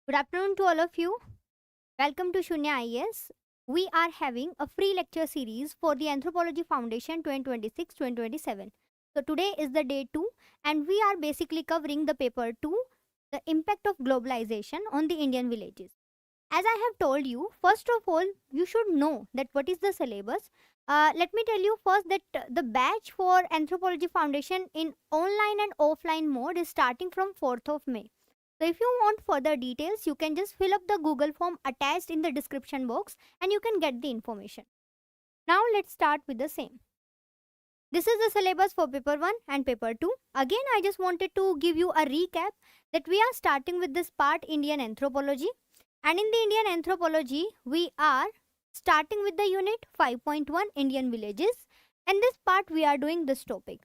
Good afternoon to all of you. Welcome to Sunya IAS. We are having a free lecture series for the Anthropology Foundation 2026-2027. So today is the day 2 and we are basically covering the paper 2, the impact of globalization on the Indian villages. As I have told you, first of all, you should know that what is the syllabus. Let me tell you first that the batch for Anthropology Foundation in online and offline mode is starting from 4th of May. So if you want further details, you can just fill up the Google form attached in the description box and you can get the information. Now let's start with the same. This is the syllabus for paper 1 and paper 2. Again, I just wanted to give you a recap that we are starting with this part Indian anthropology. And in the Indian anthropology, we are starting with the unit 5.1 Indian villages. And this part we are doing this topic.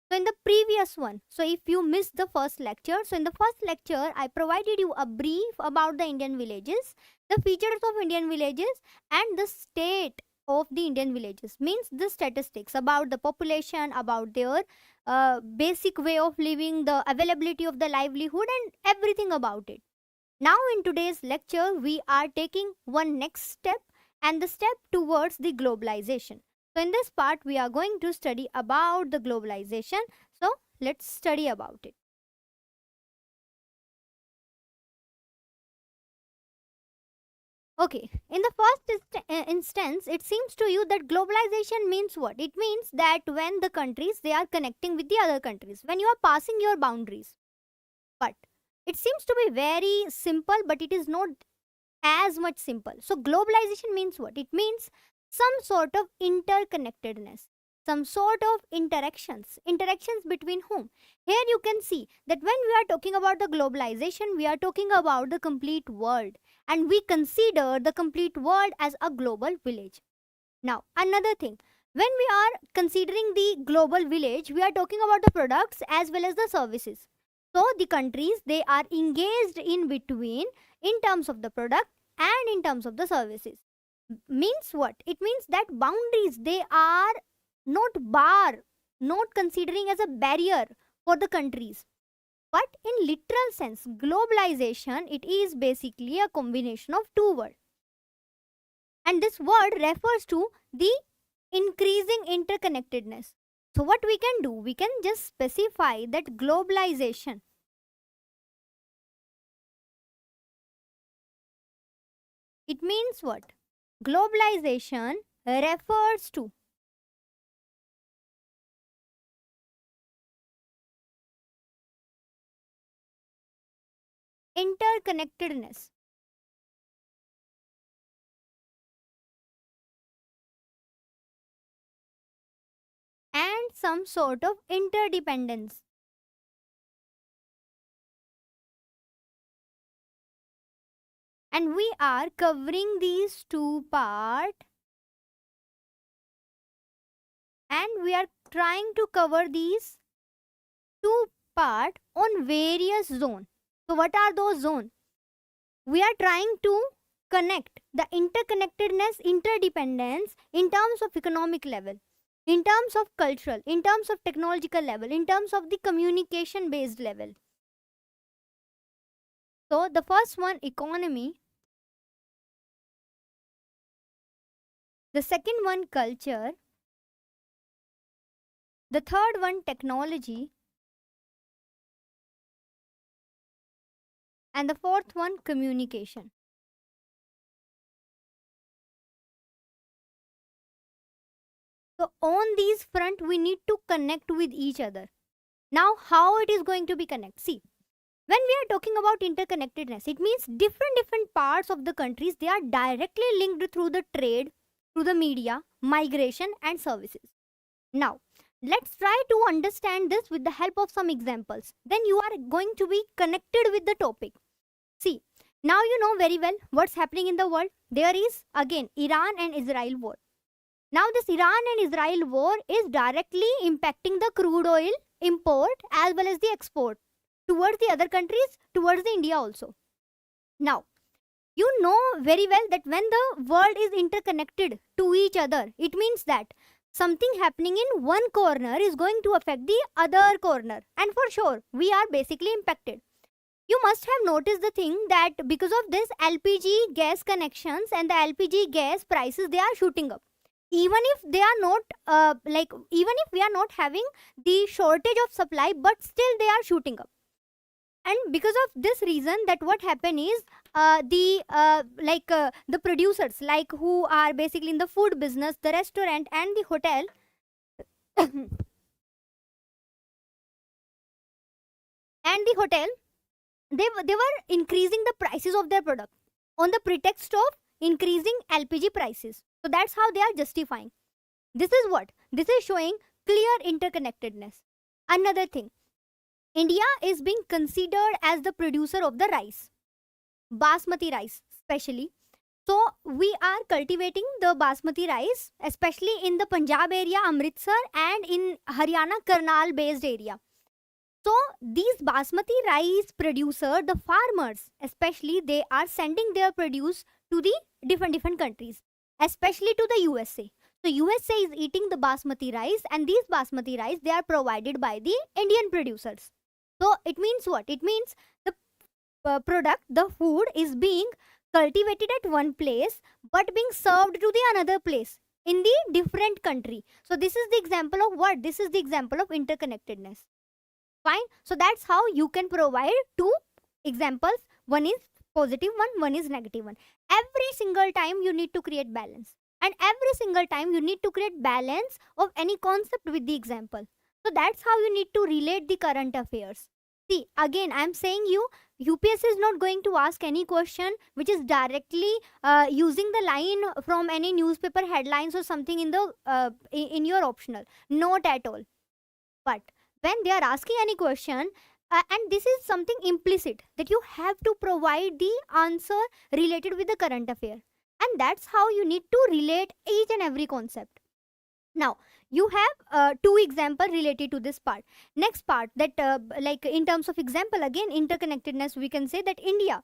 So in the previous one, so if you missed the first lecture, so in the first lecture, I provided you a brief about the Indian villages, the features of Indian villages and the state of the Indian villages. Means the statistics about the population, about their basic way of living, the availability of the livelihood and everything about it. Now in today's lecture, we are taking one next step and the step towards the globalization. So in this part, we are going to study about the globalization. So let's study about it. Okay, in the first instance, it seems to you that globalization means what? It means that when the countries, they are connecting with the other countries, when you are passing your boundaries. But it seems to be very simple, but it is not as much simple. So globalization means what? It means some sort of interconnectedness, some sort of interactions between whom? Here you can see that when we are talking about the globalization, we are talking about the complete world and we consider the complete world as a global village. Now another thing, when we are considering the global village, we are talking about the products as well as the services. So the countries, they are engaged in between in terms of the product and in terms of the services. Means what? It means that boundaries, they are not considering as a barrier for the countries. But in literal sense, globalization, it is basically a combination of two words. And this word refers to the increasing interconnectedness. So what we can do? We can just specify that globalization, it means what? Globalization refers to interconnectedness and some sort of interdependence. And we are covering these two parts and we are trying to cover these two parts on various zones. So what are those zones? We are trying to connect the interconnectedness, interdependence in terms of economic level, in terms of cultural, in terms of technological level, in terms of the communication based level. So the first one, economy. The second one, culture. The third one, technology. And the fourth one, communication. So on these front, we need to connect with each other. Now, how it is going to be connected? See, when we are talking about interconnectedness, it means different parts of the countries, they are directly linked through the trade, through the media, migration and services. Now, let's try to understand this with the help of some examples. Then you are going to be connected with the topic. See, now you know very well what's happening in the world. There is again Iran and Israel war. Now this Iran and Israel war is directly impacting the crude oil import as well as the export towards the other countries, towards the India also. Now, you know very well that when the world is interconnected to each other, it means that something happening in one corner is going to affect the other corner. And for sure, we are basically impacted. You must have noticed the thing that because of this LPG gas connections and the LPG gas prices, they are shooting up. Even if they are not even if we are not having the shortage of supply, but still they are shooting up. And because of this reason, that what happen is the producers, like who are basically in the food business, the restaurant and the hotel, and the hotel, they were increasing the prices of their product on the pretext of increasing LPG prices. So that's how they are justifying. This is what? This is showing clear interconnectedness. Another thing, India is being considered as the producer of the rice, basmati rice especially. So we are cultivating the basmati rice, especially in the Punjab area, Amritsar, and in Haryana, Karnal based area. So these basmati rice producer, the farmers especially, they are sending their produce to the different countries, especially to the USA. So USA is eating the basmati rice, and these basmati rice, they are provided by the Indian producers. So it means what? It means the product, the food is being cultivated at one place but being served to the another place in the different country. So this is the example of what? This is the example of interconnectedness. Fine. So that's how you can provide two examples. One is positive one is negative one. Every single time you need to create balance, and every single time you need to create balance of any concept with the example. So that's how you need to relate the current affairs. See, again, I'm saying you, UPSC is not going to ask any question which is directly using the line from any newspaper headlines or something in the in your optional. Not at all. But when they are asking any question, and this is something implicit, that you have to provide the answer related with the current affair, and that's how you need to relate each and every concept. Now you have two example related to this part. Next part, that like in terms of example, again interconnectedness, we can say that India,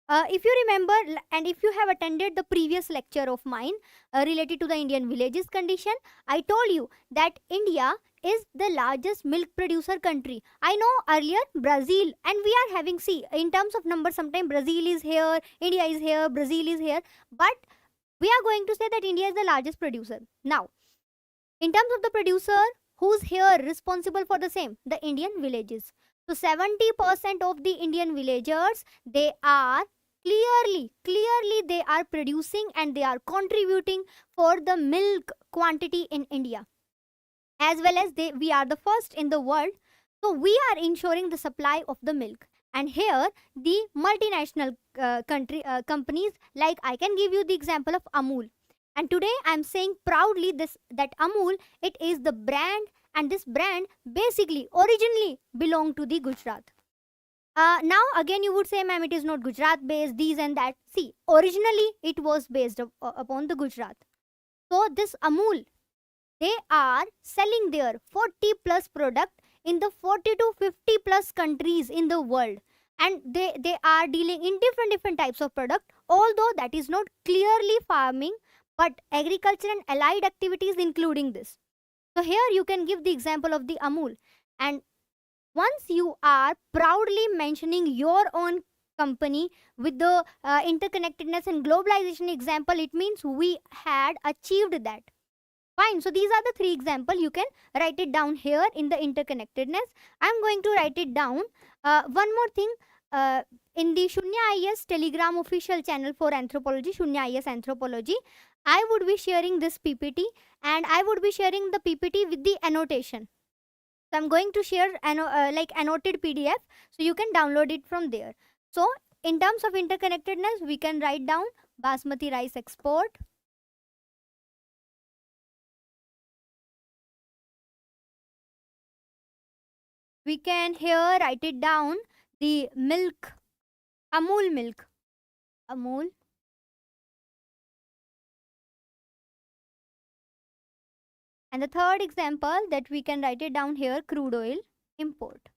if you remember, and if you have attended the previous lecture of mine related to the Indian villages condition, I told you that India is the largest milk producer country. I know earlier Brazil, and we are having, see, in terms of numbers, sometimes Brazil is here, India is here, Brazil is here, but we are going to say that India is the largest producer. Now, in terms of the producer, who's here responsible for the same? The Indian villages. So 70% of the Indian villagers, they are clearly they are producing and they are contributing for the milk quantity in India, as well as we are the first in the world. So we are ensuring the supply of the milk. And here the multinational companies, like I can give you the example of Amul. And today I'm saying proudly this, that Amul, it is the brand, and this brand basically originally belonged to the Gujarat. Now again you would say, ma'am, it is not Gujarat based, these and that. See, originally it was based upon the Gujarat. So this Amul, they are selling their 40 plus product in the 40 to 50 plus countries in the world, and they are dealing in different types of product, although that is not clearly farming but agriculture and allied activities including this. So here you can give the example of the Amul. And once you are proudly mentioning your own company with the interconnectedness and globalization example, it means we had achieved that. Fine. So these are the three examples. You can write it down here in the interconnectedness. I'm going to write it down. One more thing. In the Sunya IAS Telegram official channel for anthropology, Sunya IAS Anthropology, I would be sharing this PPT, and I would be sharing the PPT with the annotation. So I'm going to share like annotated PDF, so you can download it from there. So in terms of interconnectedness, we can write down basmati rice export. We can here write it down, the milk, Amul milk, Amul. And the third example that we can write it down here, crude oil import.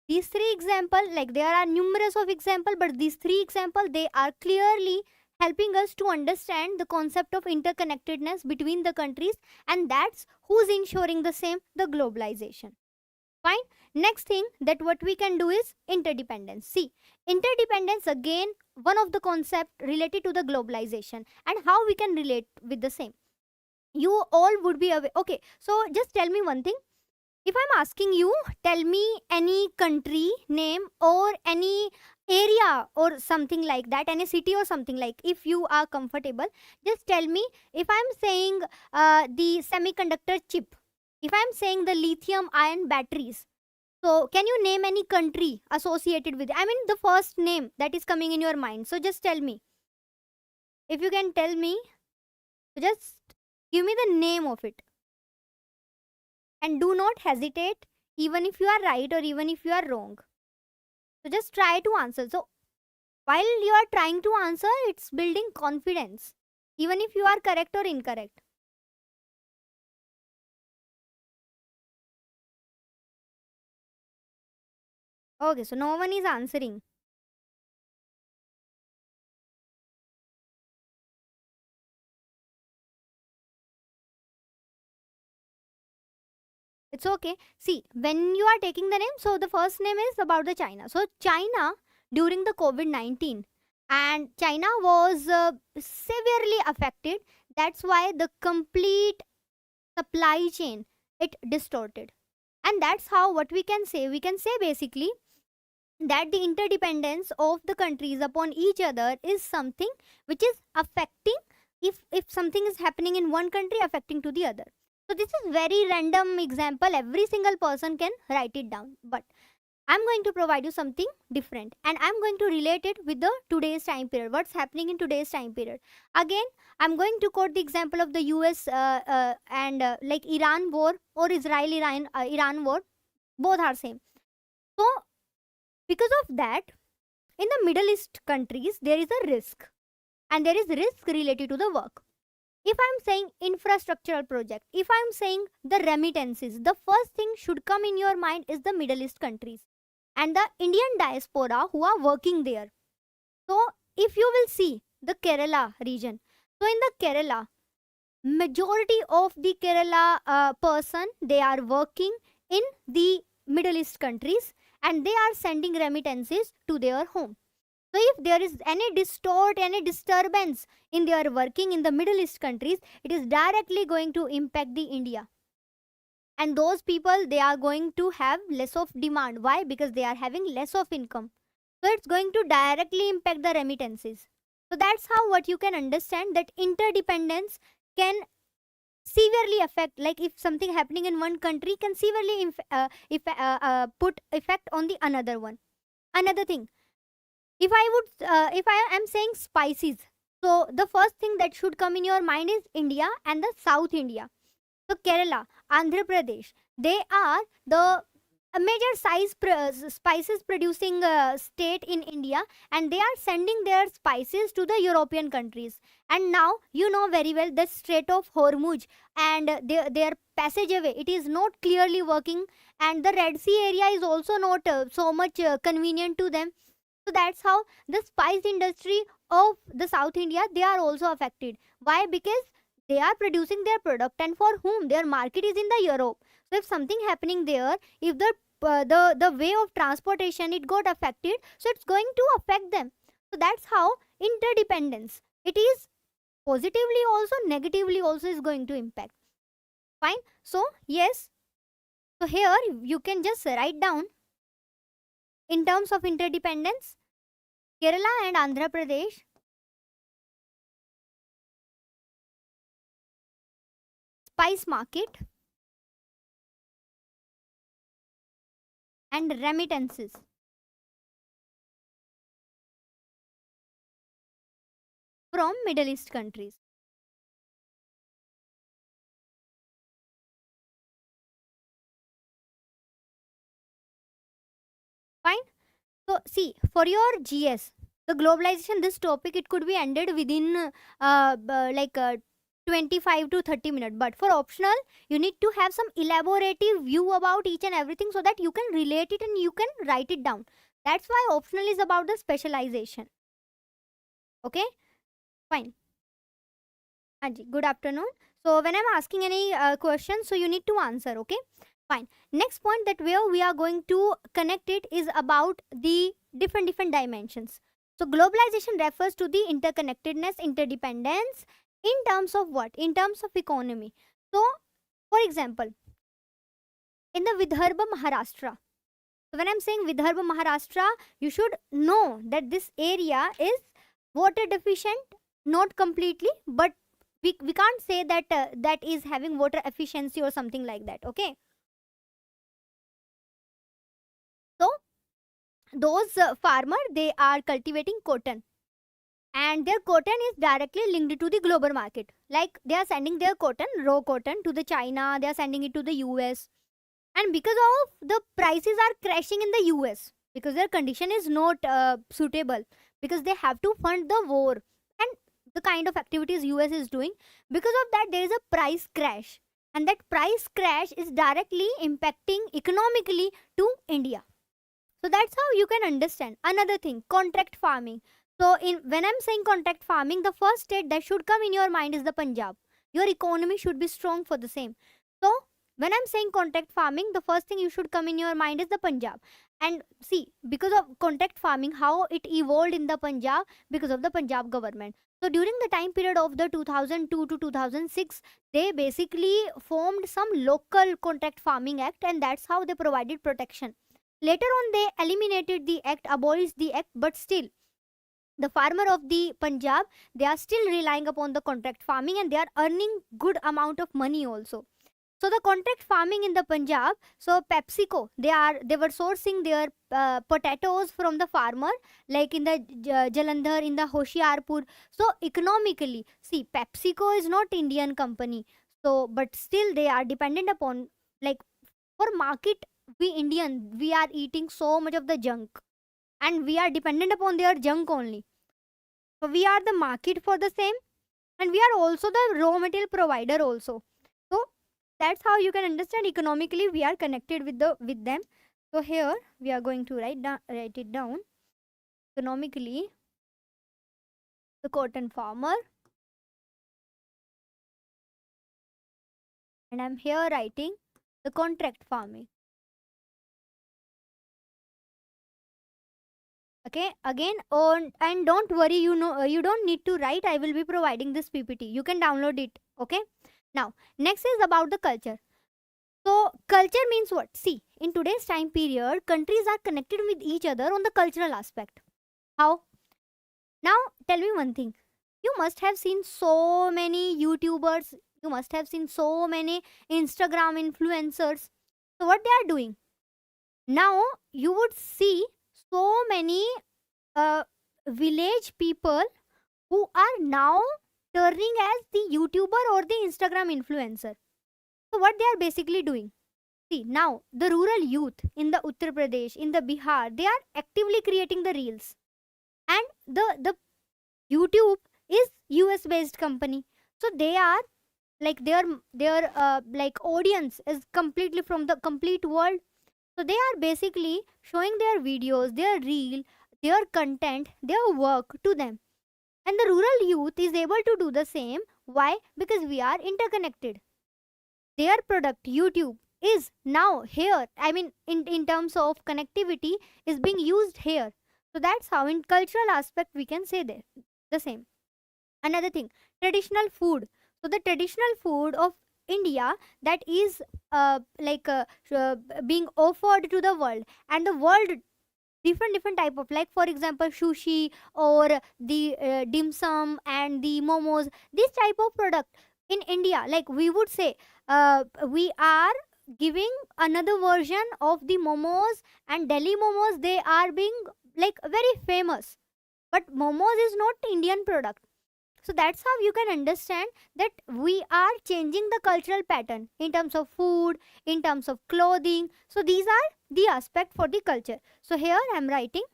These three examples, like there are numerous of examples, but these three examples, they are clearly helping us to understand the concept of interconnectedness between the countries, and that's who's ensuring the same, the globalization. Fine. Next thing that what we can do is interdependence. See, interdependence again one of the concept related to the globalization and how we can relate with the same. You all would be aware. Okay, so just tell me one thing. If I'm asking you, tell me any country name or any area or something like that, any city or something like. If you are comfortable, just tell me. If I'm saying the semiconductor chip, if I'm saying the lithium ion batteries, so can you name any country associated with it? I mean the first name that is coming in your mind. So just tell me. If you can tell me, just give me the name of it. And do not hesitate even if you are right or even if you are wrong. So just try to answer. So while you are trying to answer, it's building confidence. Even if you are correct or incorrect. Okay, so no one is answering. It's okay. See, when you are taking the name, so the first name is about the China. So China during the COVID-19 and China was severely affected. That's why the complete supply chain it distorted. And that's how what we can say basically that the interdependence of the countries upon each other is something which is affecting, if something is happening in one country affecting to the other. So this is very random example, every single person can write it down, but I'm going to provide you something different and I'm going to relate it with the today's time period, what's happening in today's time period. Again, I'm going to quote the example of the US and like Iran war or Israel Iran war, both are same. So because of that, in the Middle East countries, there is a risk, and there is risk related to the work. If I'm saying infrastructural project, if I'm saying the remittances, the first thing should come in your mind is the Middle East countries and the Indian diaspora who are working there. So if you will see the Kerala region, so in the Kerala, majority of the Kerala person they are working in the Middle East countries and they are sending remittances to their home. So if there is any distort, any disturbance in their working in the Middle East countries, it is directly going to impact the India. And those people they are going to have less of demand. Why? Because they are having less of income. So it's going to directly impact the remittances. So that's how what you can understand that interdependence can severely affect, like if something happening in one country can severely if put effect on the another one. Another thing, if I am saying spices, so the first thing that should come in your mind is India and the South India. So Kerala, Andhra Pradesh, they are the a major spices producing state in India, and they are sending their spices to the European countries. And now you know very well the Strait of Hormuz and their passageway it is not clearly working, and the Red Sea area is also not so much convenient to them. So that's how the spice industry of the South India they are also affected. Why? Because they are producing their product and for whom their market is in the Europe. So if something happening there, if the way of transportation it got affected, so it's going to affect them. So that's how interdependence it is positively also negatively also is going to impact. Fine. So yes. So here you can just write down in terms of interdependence, Kerala and Andhra Pradesh spice market and remittances from Middle East countries. Fine. So see, for your GS, the globalization, this topic it could be ended within like 25 to 30 minutes. But for optional, you need to have some elaborative view about each and everything so that you can relate it and you can write it down. That's why optional is about the specialization. Okay, fine. Anji, good afternoon. So when I'm asking any question, so you need to answer. Okay. Fine. Next point that where we are going to connect it is about the different dimensions. So globalization refers to the interconnectedness, interdependence in terms of what? In terms of economy. So for example, in the Vidarbha Maharashtra. So when I'm saying Vidarbha Maharashtra, you should know that this area is water deficient, not completely, but we can't say that that is having water efficiency or something like that. Okay. So those farmer, they are cultivating cotton, and their cotton is directly linked to the global market. Like they are sending their cotton, raw cotton, to the China, they are sending it to the US, and because of the prices are crashing in the US, because their condition is not suitable, because they have to fund the war and the kind of activities US is doing. Because of that, there is a price crash, and that price crash is directly impacting economically to India. So that's how you can understand. Another thing, contract farming. So in when I'm saying contract farming, the first state that should come in your mind is the Punjab. Your economy should be strong for the same. So when I'm saying contract farming, the first thing you should come in your mind is the Punjab. And see, because of contract farming, how it evolved in the Punjab, because of the Punjab government. So during the time period of the 2002 to 2006, they basically formed some local contract farming act, and that's how they provided protection. Later on, they eliminated the act, abolished the act, but still, the farmer of the Punjab, they are still relying upon the contract farming, and they are earning good amount of money also. So the contract farming in the Punjab, so PepsiCo, they were sourcing their potatoes from the farmer, like in the Jalandhar, in the Hoshiarpur. So economically, see, PepsiCo is not Indian company, so but still they are dependent upon, like, for market, we Indian, we are eating so much of the junk, and we are dependent upon their junk only. So we are the market for the same, and we are also the raw material provider also. So that's how you can understand economically we are connected with them. So here we are going to write it down. Economically, the cotton farmer, and I'm here writing the contract farming. Okay, again, on, and don't worry, you know, you don't need to write, I will be providing this PPT, you can download it. Okay, now next is about the culture. So culture means what? See, in today's time period, countries are connected with each other on the cultural aspect. How? Now tell me one thing, you must have seen so many YouTubers, you must have seen so many Instagram influencers. So what they are doing now, you would see so many uh, village people who are now turning as the YouTuber or the Instagram influencer. So what they are basically doing? See, now the rural youth in the Uttar Pradesh, in the Bihar, they are actively creating the reels, and the YouTube is US based company. So they are like their like audience is completely from the complete world. So they are basically showing their videos, their reel, their content, their work to them. And the rural youth is able to do the same. Why? Because we are interconnected. Their product, YouTube, is now here. I mean, in terms of connectivity, is being used here. So that's how, in cultural aspect, we can say there the same. Another thing, traditional food. So the traditional food of India, that is being offered to the world, and the world different type of, like for example sushi, or the dim sum and the momos, this type of product in India, like we would say, we are giving another version of the momos, and Delhi momos, they are being like very famous, but momos is not Indian product. So that's how you can understand that we are changing the cultural pattern in terms of food, in terms of clothing. So these are the aspect for the culture. So here I'm writing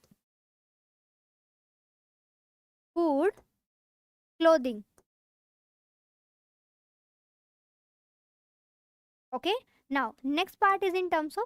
food, clothing. Okay. Now next part is in terms of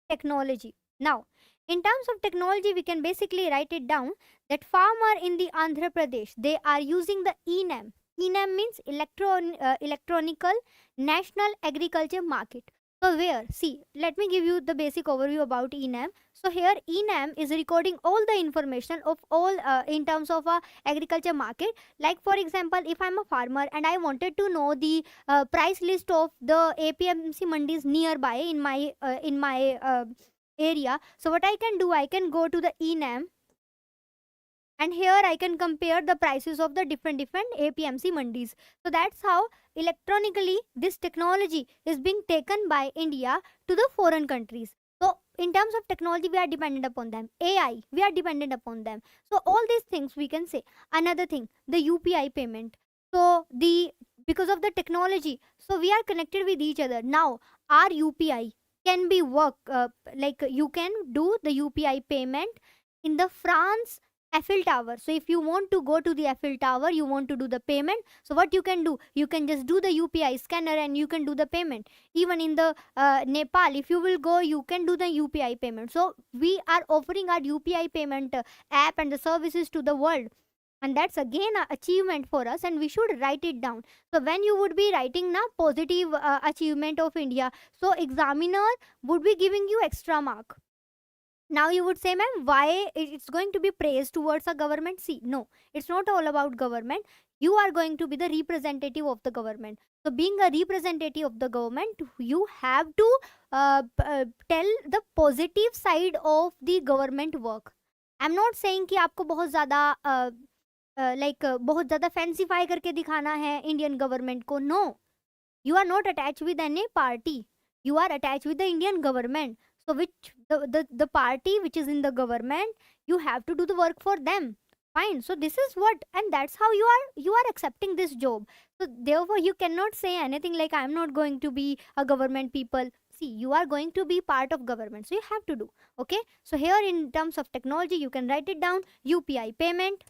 technology. Now in terms of technology, we can basically write it down that farmer in the Andhra Pradesh, they are using the ENAM. ENAM means electronical national agriculture market. So where? See, let me give you the basic overview about ENAM. So here ENAM is recording all the information of all in terms of a agriculture market. Like for example, if I'm a farmer and I wanted to know the price list of the APMC mandis nearby in my area. So what I can do, I can go to the ENAM, and here I can compare the prices of the different APMC mandis. So that's how electronically this technology is being taken by India to the foreign countries. So in terms of technology, we are dependent upon them. AI, we are dependent upon them. So all these things we can say. Another thing, the UPI payment. So the because of the technology, so we are connected with each other now. Our UPI can be work like you can do the UPI payment in the France Eiffel Tower. So if you want to go to the Eiffel Tower, you want to do the payment. So what you can do, you can just do the UPI scanner and you can do the payment. Even in the Nepal, if you will go, you can do the UPI payment. So we are offering our UPI payment app and the services to the world. And that's again a achievement for us, and we should write it down. So when you would be writing na positive achievement of India, so examiner would be giving you extra mark. Now you would say, ma'am, why it's going to be praised towards a government? See, no, it's not all about government. You are going to be the representative of the government. So being a representative of the government, you have to tell the positive side of the government work. I'm not saying कि आपको बहुत ज़्यादा बहुत ज़्यादा फैंसीफाई करके दिखाना है Indian government को. No, you are not attached with any party. You are attached with the Indian government. So which the party which is in the government, you have to do the work for them. Fine. So this is what, and that's how you are accepting this job. So therefore you cannot say anything like I'm not going to be a government people. See, you are going to be part of government. So you have to do. Okay. So here in terms of technology, you can write it down, UPI payment.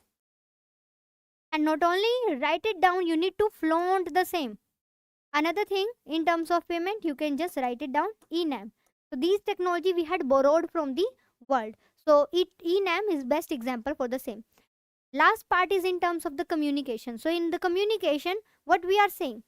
And not only write it down, you need to flaunt the same. Another thing, in terms of payment, you can just write it down, ENAM. So these technology we had borrowed from the world. So ENAM is best example for the same. Last part is in terms of the communication. So in the communication, what we are saying,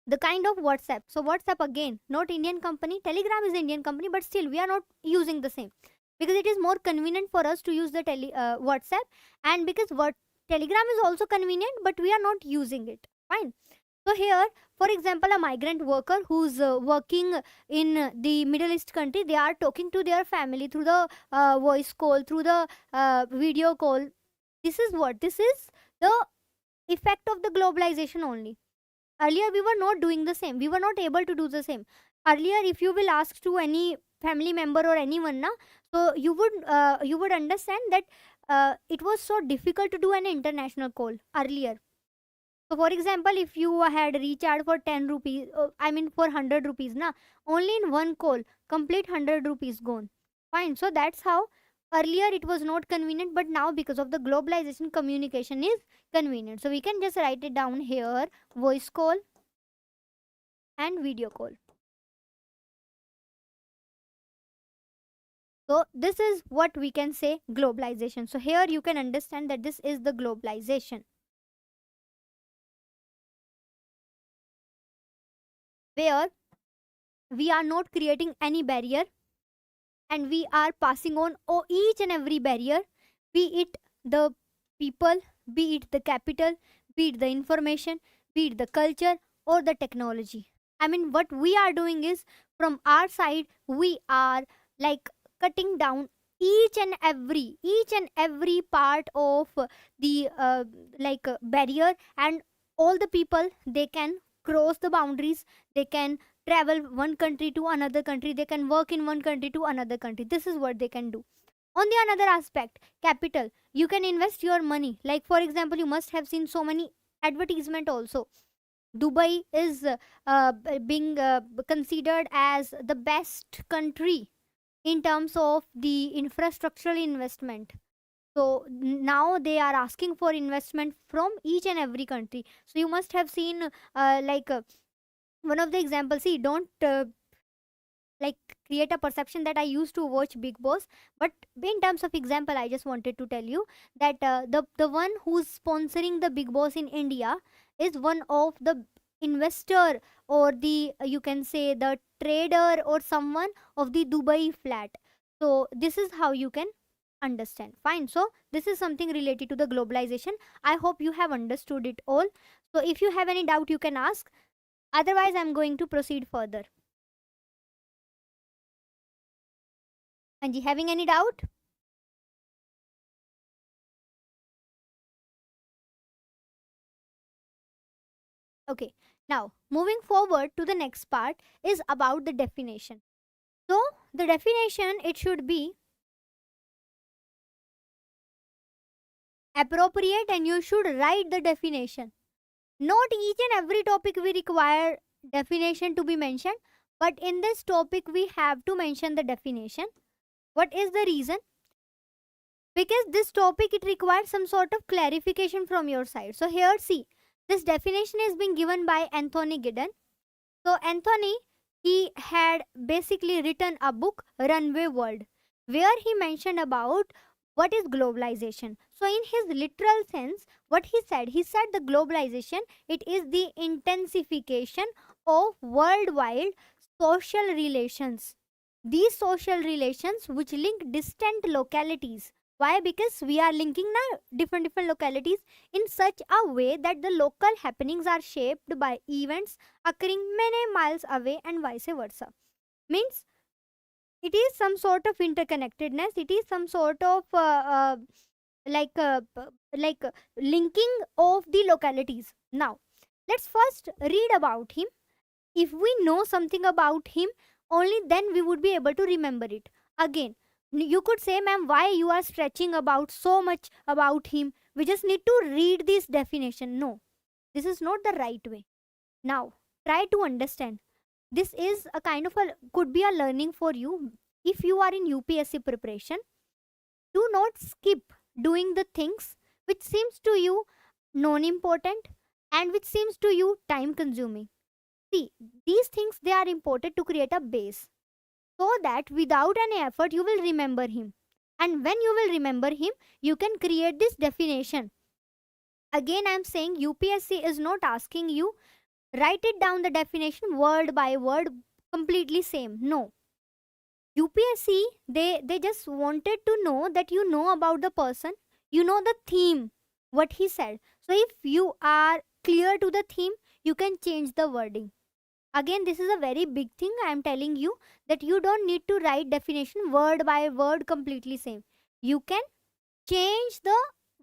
the kind of WhatsApp. So WhatsApp again, not Indian company. Telegram is Indian company, but still we are not using the same because it is more convenient for us to use the WhatsApp, and because what Telegram is also convenient, but we are not using it. Fine. So here, for example, a migrant worker who's working in the Middle East country, they are talking to their family through the voice call, through the video call. This is what? This is the effect of the globalization only. Earlier, we were not doing the same. We were not able to do the same. Earlier, if you will ask to any family member or anyone, na, so you would understand that it was so difficult to do an international call earlier. So for example, if you had recharged for 10 rupees, for 100 rupees, na, only in one call, complete 100 rupees gone. Fine. So that's how earlier it was not convenient, but now because of the globalization, communication is convenient. So we can just write it down here, voice call and video call. So this is what we can say globalization. So here you can understand that this is the globalization, where we are not creating any barrier and we are passing on each and every barrier, be it the people, be it the capital, be it the information, be it the culture or the technology. I mean, what we are doing is, from our side, we are like cutting down each and every part of the barrier, and all the people, they can cross the boundaries, they can travel one country to another country, they can work in one country to another country. This is what they can do. On the another aspect, capital, you can invest your money. Like for example, you must have seen so many advertisement also. Dubai is being considered as the best country in terms of the infrastructural investment. So now they are asking for investment from each and every country. So you must have seen one of the examples. See, don't like create a perception that I used to watch Big Boss, but in terms of example, I just wanted to tell you that the one who's sponsoring the Big Boss in India is one of the investor or the you can say the trader or someone of the Dubai flat. So this is how you can understand. Fine. So this is something related to the globalization. I hope you have understood it all. So if you have any doubt, you can ask. Otherwise, I'm going to proceed further. Anji, having any doubt? Okay. Now, moving forward to the next part is about the definition. So, the definition, it should be appropriate and you should write the definition. Not each and every topic we require definition to be mentioned, but in this topic we have to mention the definition. What is the reason? Because this topic, it requires some sort of clarification from your side. So here, see, this definition is being given by Anthony Giddens. So Anthony, he had basically written a book, Runway World, where he mentioned about what is globalization. So in his literal sense, what he said the globalization, it is the intensification of worldwide social relations. These social relations which link distant localities. Why? Because we are linking now different localities in such a way that the local happenings are shaped by events occurring many miles away and vice versa. Means it is some sort of interconnectedness. It is some sort of like linking of the localities. Now let's first read about him. If we know something about him, only then we would be able to remember it. Again, you could say, ma'am, why you are stretching about so much about him? We just need to read this definition. No, this is not the right way. Now try to understand. This is a kind of a could be a learning for you. If you are in UPSC preparation, do not skip doing the things which seems to you non important and which seems to you time consuming. See, these things, they are important to create a base, so that without any effort you will remember him. And when you will remember him, you can create this definition. Again, I am saying UPSC is not asking you write it down the definition word by word completely same. No. UPSC, they just wanted to know that you know about the person, you know the theme, what he said. So if you are clear to the theme, you can change the wording. Again, this is a very big thing. I am telling you that you don't need to write definition word by word completely same. You can change the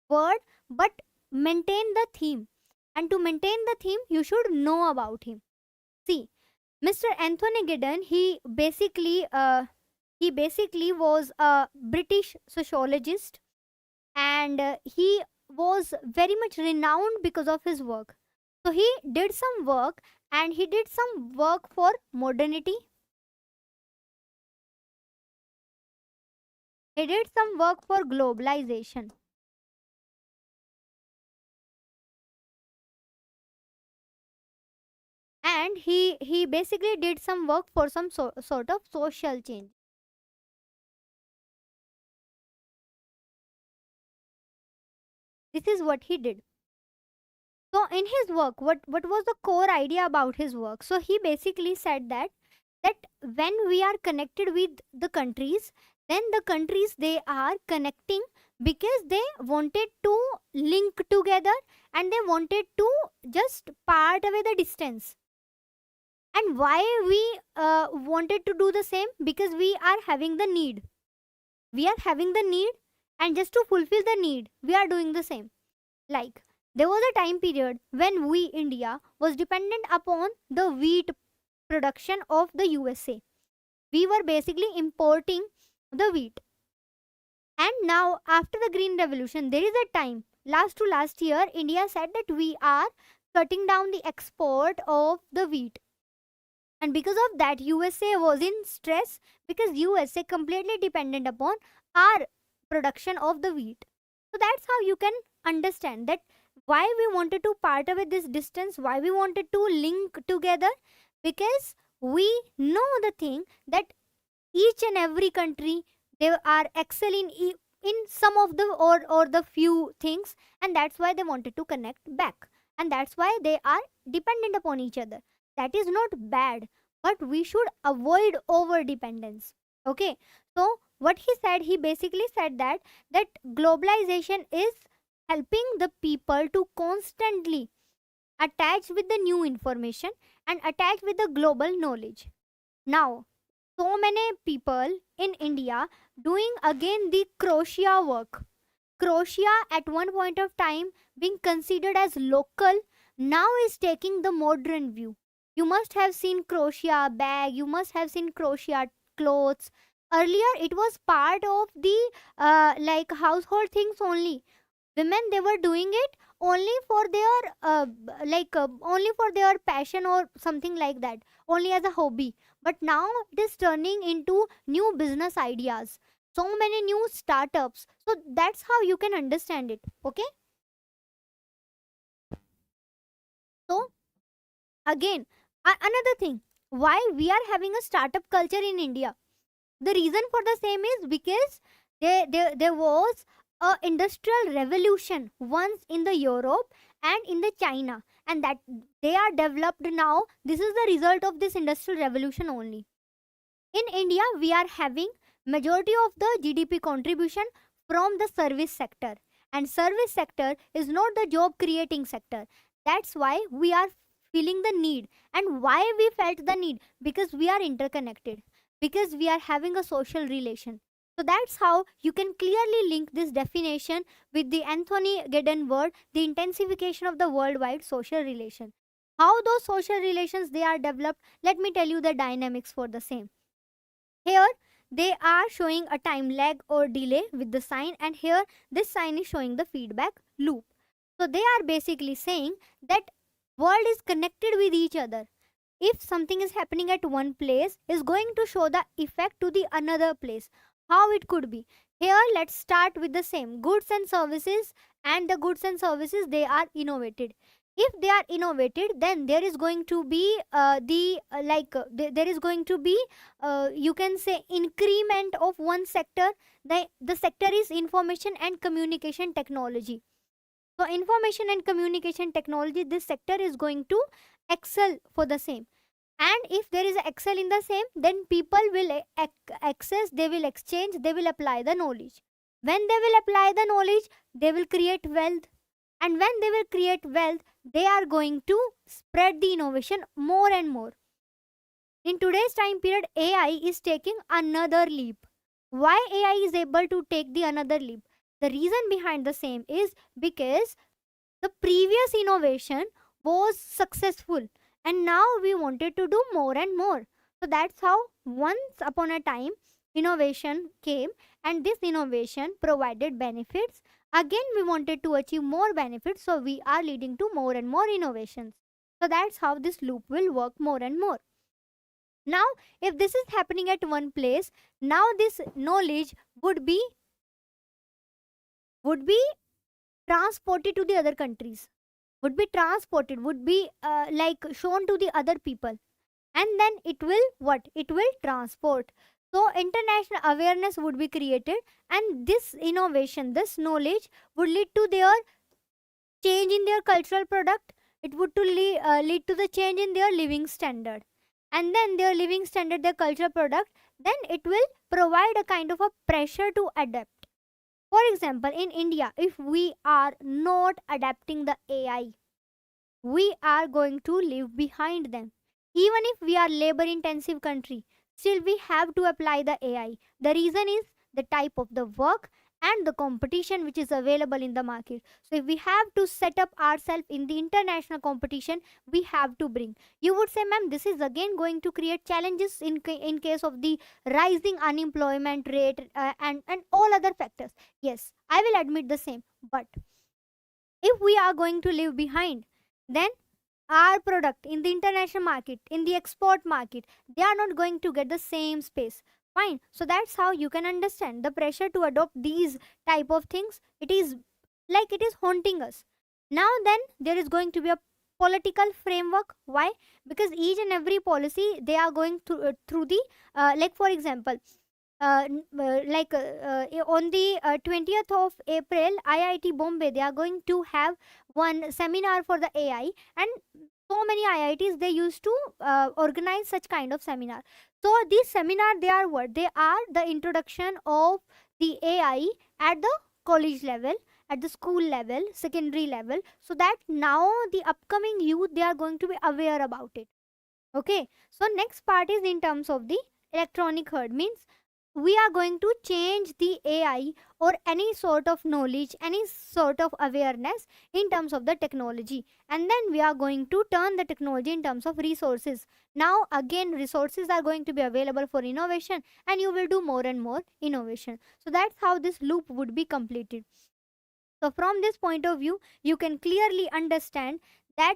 word but maintain the theme. And to maintain the theme, you should know about him. See, Mr. Anthony Giddens, he basically was a British sociologist, and he was very much renowned because of his work. So he did some work, and he did some work for modernity. He did some work for globalization. And he basically did some work for some sort of social change. This is what he did. So in his work, what was the core idea about his work? So he basically said that when we are connected with the countries, then the countries, they are connecting because they wanted to link together, and they wanted to just part away the distance. And why we wanted to do the same? Because we are having the need. We are having the need, and just to fulfill the need, we are doing the same. Like, there was a time period when we, India, was dependent upon the wheat production of the USA. We were basically importing the wheat. And now, after the Green Revolution, there is a time, last to last year, India said that we are cutting down the export of the wheat. And because of that, USA was in stress because USA completely dependent upon our production of the wheat. So that's how you can understand that why we wanted to part with this distance, why we wanted to link together, because we know the thing that each and every country, they are excelling in some of the or the few things, and that's why they wanted to connect back. and that's why they are dependent upon each other. That is not bad, but we should avoid over dependence. Okay, so what he said, he basically said that globalization is helping the people to constantly attach with the new information and attach with the global knowledge. Now, so many people in India doing again the crochet work. Croatia at one point of time being considered as local now is taking the modern view. You must have seen Croatia bag, you must have seen Croatia clothes. Earlier it was part of the like household things only. Women, they were doing it only for their only for their passion or something like that, only as a hobby. But now it is turning into new business ideas, so many new startups. So that's how you can understand it. Okay, so again, another thing, why we are having a startup culture in India, the reason for the same is because there was a industrial revolution once in the Europe and in the China, and that they are developed now. This is the result of this industrial revolution only. In India, we are having majority of the GDP contribution from the service sector, and service sector is not the job creating sector. That's why we are feeling the need. And why we felt the need, because we are interconnected, because we are having a social relation. So that's how you can clearly link this definition with the Anthony Giddens word, the intensification of the worldwide social relation. How those social relations they are developed, let me tell you the dynamics for the same. Here they are showing a time lag or delay with the sign, and here this sign is showing the feedback loop. So they are basically saying that world is connected with each other. If something is happening at one place, is going to show the effect to the another place. How it could be? Here let's start with the same goods and services, and the goods and services they are innovated. If they are innovated, then there is going to be there is going to be you can say increment of one sector. The sector is information and communication technology. So information and communication technology, this sector is going to excel for the same. And if there is a excel in the same, then people will access, they will exchange, they will apply the knowledge. When they will apply the knowledge, they will create wealth. And when they will create wealth, they are going to spread the innovation more and more. In today's time period, AI is taking another leap. Why AI is able to take the another leap? The reason behind the same is because the previous innovation was successful, and now we wanted to do more and more. So that's how once upon a time innovation came, and this innovation provided benefits. Again we wanted to achieve more benefits, so we are leading to more and more innovations. So that's how this loop will work more and more. Now if this is happening at one place, now this knowledge would be transported to the other countries, would be transported, would be shown to the other people, and then it will what, it will transport. So international awareness would be created, and this innovation, this knowledge would lead to their change in their cultural product. It would lead to the change in their living standard, and then their living standard, their cultural product, then it will provide a kind of a pressure to adapt. For example, in India, if we are not adapting the AI, we are going to leave behind them. Even if we are labor intensive country, still we have to apply the AI. The reason is the type of the work and the competition which is available in the market. So if we have to set up ourselves in the international competition, we have to bring. You would say, ma'am, this is again going to create challenges in case of the rising unemployment rate and all other factors. Yes, I will admit the same. But if we are going to leave behind, then our product in the international market, in the export market, they are not going to get the same space. Fine. So that's how you can understand the pressure to adopt these type of things. It is like it is haunting us. Now then there is going to be a political framework. Why? Because each and every policy they are going through the like for example, On the 20th of April, IIT Bombay, they are going to have one seminar for the AI, and so many IITs they used to organize such kind of seminar. So these seminar, they are what? They are the introduction of the AI at the college level, at the school level, secondary level, so that now the upcoming youth, they are going to be aware about it. Okay, so next part is in terms of the electronic herd, means we are going to change the AI or any sort of knowledge, any sort of awareness in terms of the technology, and then we are going to turn the technology in terms of resources. Now again, resources are going to be available for innovation, and you will do more and more innovation. So that's how this loop would be completed. So from this point of view, you can clearly understand that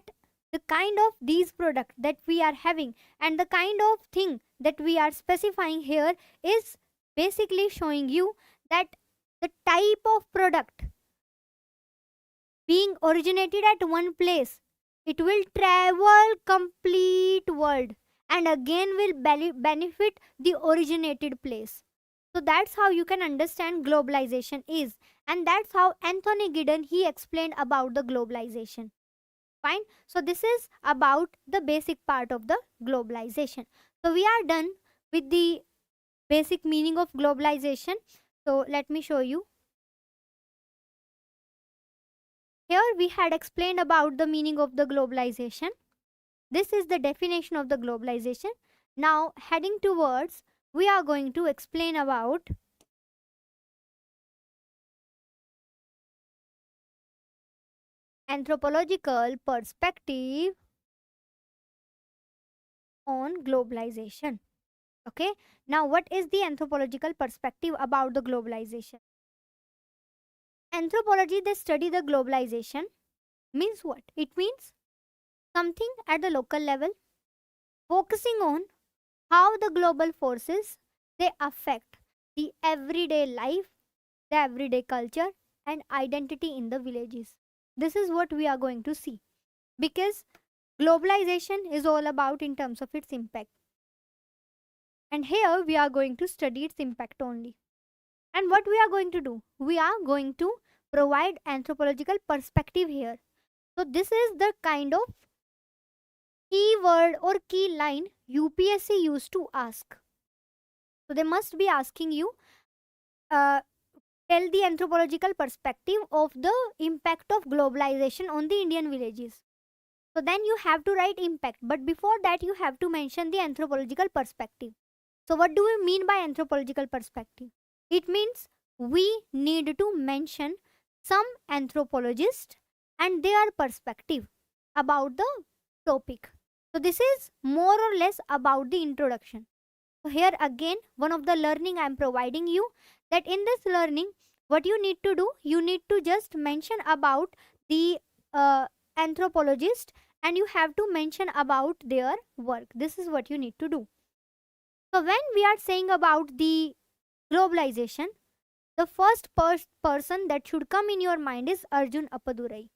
the kind of these product that we are having and the kind of thing that we are specifying here is basically showing you that the type of product being originated at one place, it will travel complete world and again will benefit the originated place. So that's how you can understand globalization is, and that's how Anthony Giddens he explained about the globalization. Fine. So this is about the basic part of the globalization. So we are done with the basic meaning of globalization. So let me show you. Here we had explained about the meaning of the globalization. This is the definition of the globalization. Now heading towards, we are going to explain about anthropological perspective on globalization. Okay, now what is the anthropological perspective about the globalization? Anthropology, they study the globalization. Means what? It means something at the local level, focusing on how the global forces they affect the everyday life, the everyday culture and identity in the villages. This is what we are going to see, because globalization is all about in terms of its impact, and here we are going to study its impact only. And what we are going to do? We are going to provide anthropological perspective here. So this is the kind of keyword or key line UPSC used to ask. So they must be asking you, uh, tell the anthropological perspective of the impact of globalization on the Indian villages. So then you have to write impact, but before that you have to mention the anthropological perspective. So what do we mean by anthropological perspective? It means we need to mention some anthropologists and their perspective about the topic. So this is more or less about the introduction. So here again, one of the learning I am providing you, that in this learning, what you need to do, you need to just mention about the anthropologist, and you have to mention about their work. This is what you need to do. So when we are saying about the globalization, the first person that should come in your mind is Arjun Appadurai.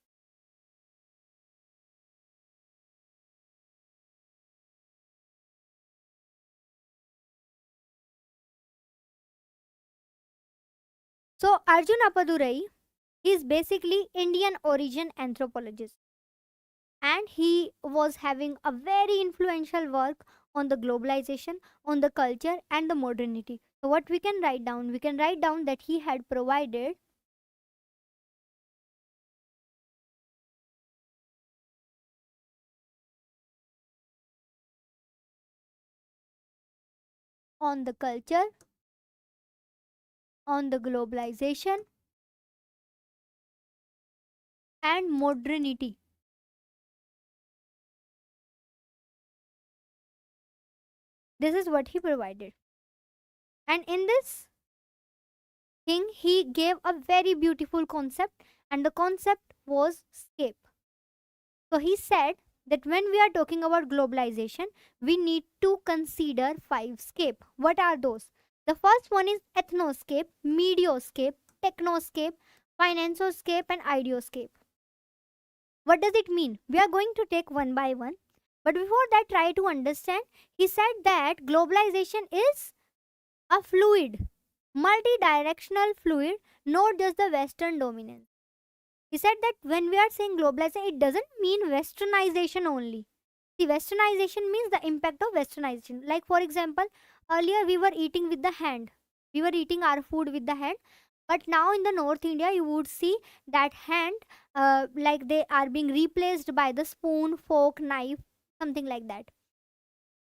So Arjun Appadurai is basically Indian origin anthropologist, and he was having a very influential work on the globalization, on the culture and the modernity. So what we can write down? We can write down that he had provided on the culture, on the globalization and modernity. This is what he provided. And in this thing, he gave a very beautiful concept, and the concept was scape. So he said that when we are talking about globalization, we need to consider five scape. What are those? The first one is ethnoscape, medioscape, technoscape, financioscape, and ideoscape. What does it mean? We are going to take one by one. But before that, try to understand. He said that globalization is a fluid, multi-directional fluid, not just the Western dominance. He said that when we are saying globalization, it doesn't mean westernization only. See, westernization means the impact of westernization. Like, for example, earlier we were eating with the hand. We were eating our food with the hand. But now in the North India, you would see that hand, like they are being replaced by the spoon, fork, knife, something like that.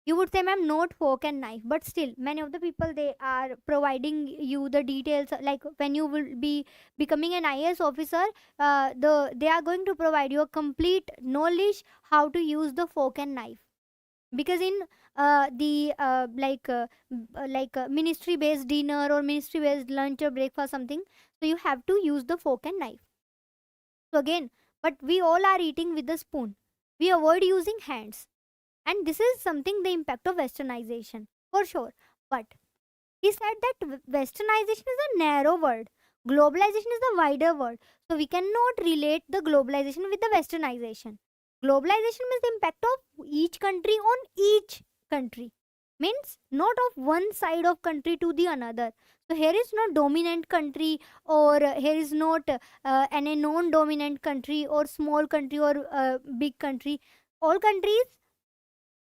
You would say, ma'am, not fork and knife, but still many of the people, they are providing you the details. Like when you will be becoming an IAS officer, they are going to provide you a complete knowledge how to use the fork and knife. Because in the ministry based dinner or ministry based lunch or breakfast something, so you have to use the fork and knife. So again, but we all are eating with the spoon, we avoid using hands. And this is something, the impact of westernization, for sure. But he said that westernization is a narrow word, globalization is a wider word. So we cannot relate the globalization with the westernization. Globalization means the impact of each country on each country. Means not of one side of country to the another. So here is no dominant country, or here is not any non-dominant country, or small country, or big country. All countries,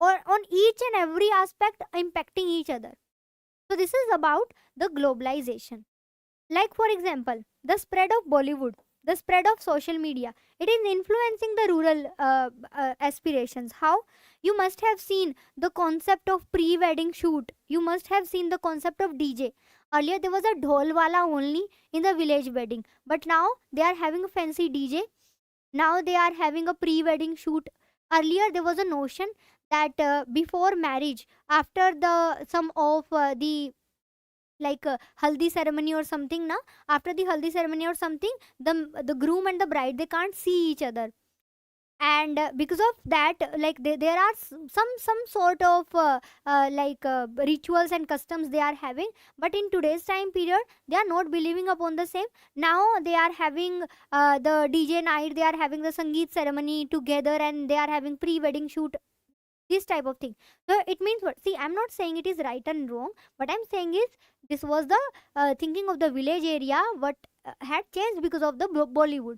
or on each and every aspect, impacting each other. So this is about the globalization. Like for example, the spread of Bollywood, the spread of social media, it is influencing the rural aspirations. How? You must have seen the concept of pre-wedding shoot. You must have seen the concept of DJ. Earlier there was a dholwala only in the village wedding, but now they are having a fancy DJ. Now they are having a pre-wedding shoot. Earlier there was a notion that before marriage, after the some of the haldi ceremony or something, na, after the haldi ceremony or something, the groom and the bride, they can't see each other. And because of that, there are some sort of rituals and customs they are having. But in today's time period, they are not believing upon the same. Now they are having the DJ night, they are having the sangeet ceremony together, and they are having pre-wedding shoot, this type of thing. So it means what? See, I'm not saying it is right and wrong. What I'm saying is, this was the thinking of the village area, what had changed because of the Bollywood,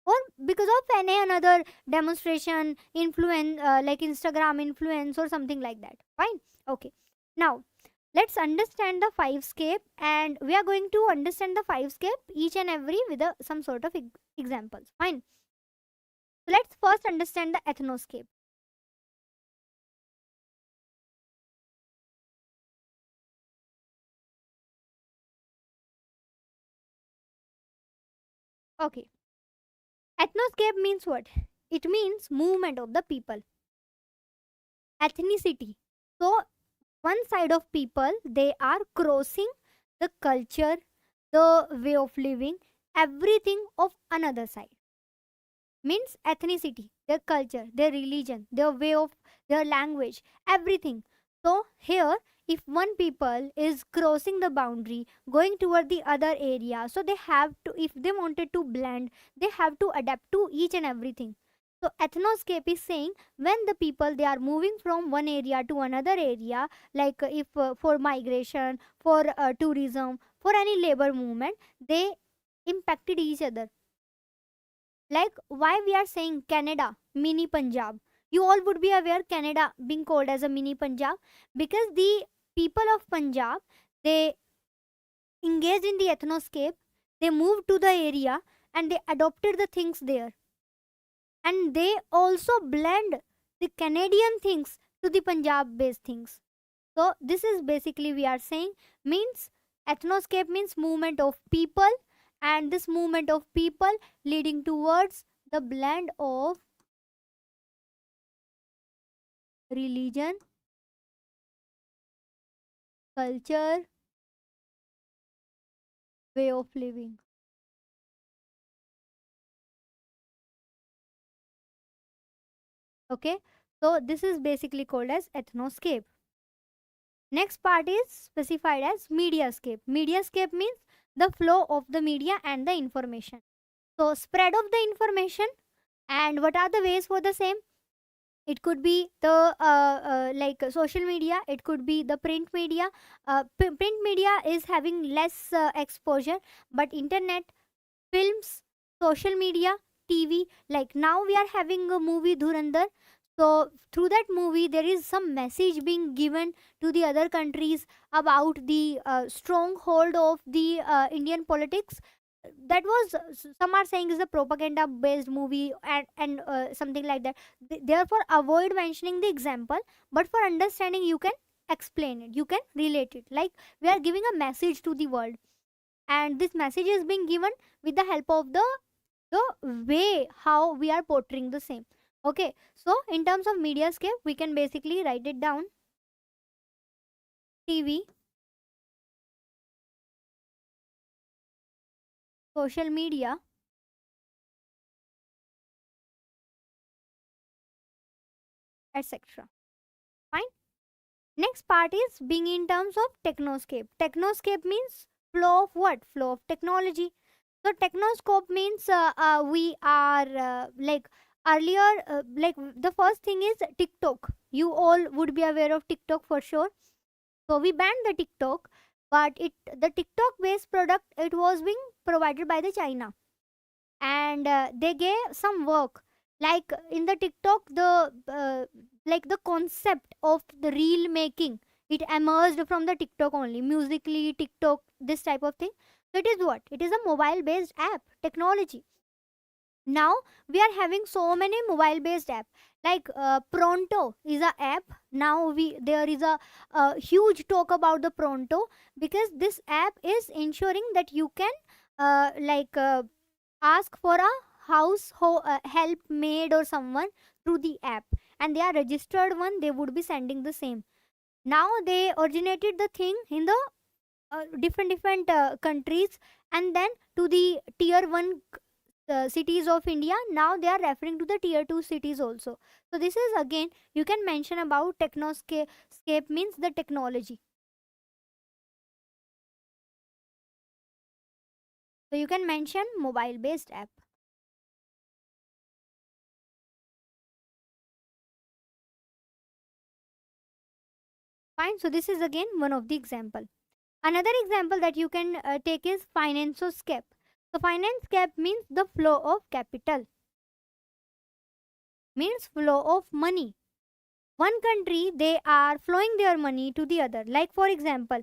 or because of any another demonstration, influence, like Instagram influence or something like that. Fine. Okay. Now let's understand the five scape, and we are going to understand the five scape each and every with some sort of examples. Fine. So let's first understand the ethnoscape. Okay. Ethnoscape means what? It means movement of the people, ethnicity. So one side of people, they are crossing the culture, the way of living, everything of another side. Means ethnicity, their culture, their religion, their way of, their language, everything. So here, if one people is crossing the boundary, going toward the other area, so they have to, if they wanted to blend, they have to adapt to each and everything. So ethnoscape is saying, when the people, they are moving from one area to another area, like if for migration, for tourism, for any labor movement, they impacted each other. Like why we are saying Canada, mini Punjab. You all would be aware Canada being called as a mini Punjab, because the people of Punjab, they engaged in the ethnoscape, they moved to the area and they adopted the things there. And they also blend the Canadian things to the Punjab based things. So this is basically we are saying, means ethnoscape means movement of people, and this movement of people leading towards the blend of religion, culture, way of living. Okay, so this is basically called as ethnoscape. Next part is specified as mediascape. Mediascape means the flow of the media and the information. So spread of the information, and what are the ways for the same? It could be the like social media, it could be the print media. Print media is having less exposure, but internet, films, social media, TV. Like now we are having a movie Dhurandhar. So through that movie, there is some message being given to the other countries about the stronghold of the Indian politics. That was some are saying is a propaganda based movie, and something like that. Therefore, avoid mentioning the example, but for understanding, you can explain it, you can relate it. Like we are giving a message to the world, and this message is being given with the help of the way how we are portraying the same. Okay, so in terms of media scape, we can basically write it down: TV, social media, etc. Fine. Next part is being in terms of technoscape. Technoscape means flow of what? Flow of technology. So technoscope means we are like earlier, like the first thing is TikTok. You all would be aware of TikTok for sure. So we banned the TikTok, but the TikTok based product, it was being provided by the China, and they gave some work. Like in the TikTok, the like the concept of the reel making, it emerged from the TikTok only. Musically, TikTok, this type of thing. So it is what? It is a mobile based app technology. Now we are having so many mobile based app. Like Pronto is a app. Now we there is a huge talk about the Pronto, because this app is ensuring that you can like ask for a help maid or someone through the app, and they are registered one, they would be sending the same. Now they originated the thing in the different countries, and then to the tier 1 cities of India. Now they are referring to the tier 2 cities also. So this is again, you can mention about technoscape means the technology. So you can mention mobile based app. Fine. So this is again one of the example. Another example that you can take is financioscape. So financioscape means the flow of capital, means flow of money. One country, they are flowing their money to the other. Like for example,